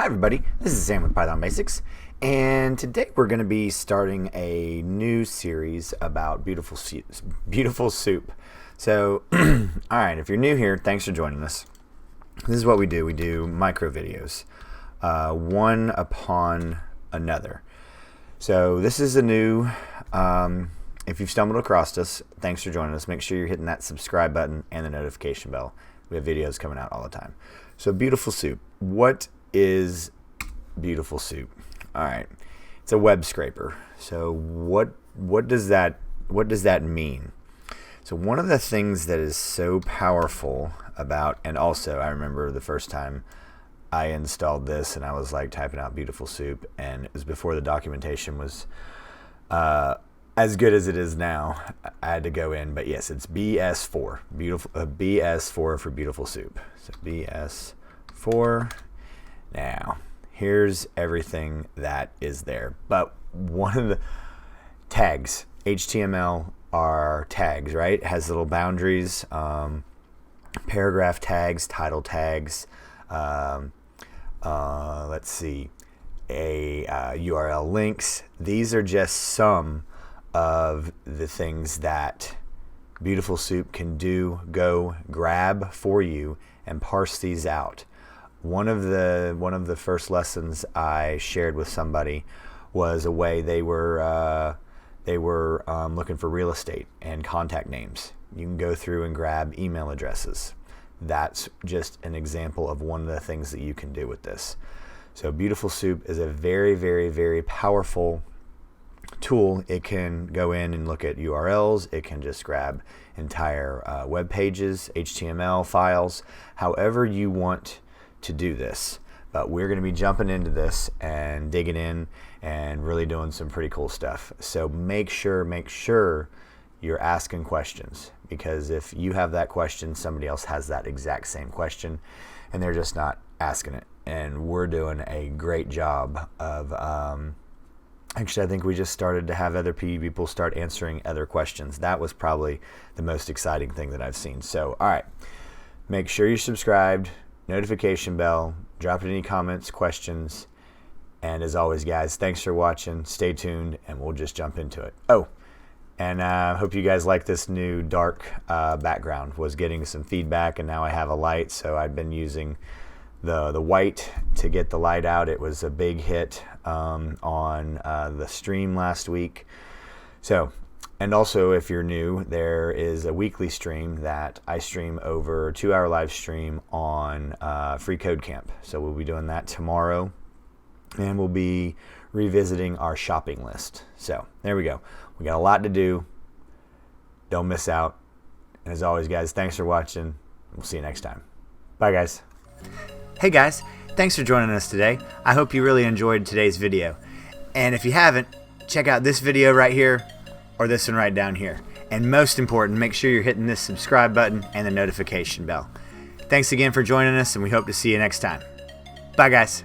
Hi everybody, this is Sam with Python Basics, and today we're going to be starting a new series about beautiful soup. So, alright, if you're new here, thanks for joining us. This is what we do. We do micro videos, one upon another. So this is a new, if you've stumbled across us, thanks for joining us. Make sure you're hitting that subscribe button and the notification bell. We have videos coming out all the time. So beautiful soup. What is beautiful soup? All right, it's a web scraper. So what does that mean? So one of the things that is so powerful about, and also I remember the first time I installed this and I was like typing out beautiful soup, and it was before the documentation was as good as it is now. I had to go in, but yes, it's BS4, BS4 for beautiful soup. So BS4. Now, here's everything that is there. But one of the tags, HTML are tags, right? It has little boundaries, paragraph tags, title tags, let's see, URL links. These are just some of the things that Beautiful Soup can go grab for you and parse these out. One of the first lessons I shared with somebody was a way they were looking for real estate and contact names. You can go through and grab email addresses. That's just an example of one of the things that you can do with this. So Beautiful Soup is a very, very, very powerful tool. It can go in and look at URLs. It can just grab entire web pages, HTML files, however you want to do this. But we're going to be jumping into this and digging in and really doing some pretty cool stuff. So make sure you're asking questions, because if you have that question, somebody else has that exact same question and they're just not asking it. And we're doing a great job of actually, I think we just started to have other people start answering other questions. That was probably the most exciting thing that I've seen. So, all right, make sure you're subscribed, notification bell, drop any comments, questions, and as always, guys, thanks for watching. Stay tuned, and we'll just jump into it. Oh, and I hope you guys like this new dark background. Was getting some feedback, and now I have a light, so I've been using the white to get the light out. It was a big hit on the stream last week. So, and also if you're new, there is a weekly stream that I stream over a 2-hour live stream on Free Code Camp. So we'll be doing that tomorrow, and we'll be revisiting our shopping list. So there we go. We got a lot to do. Don't miss out. And as always, guys, thanks for watching. We'll see you next time. Bye, guys. Hey guys, thanks for joining us today. I hope you really enjoyed today's video. And if you haven't, check out this video right here or this one right down here. And most important, make sure you're hitting this subscribe button and the notification bell. Thanks again for joining us, and we hope to see you next time. Bye guys.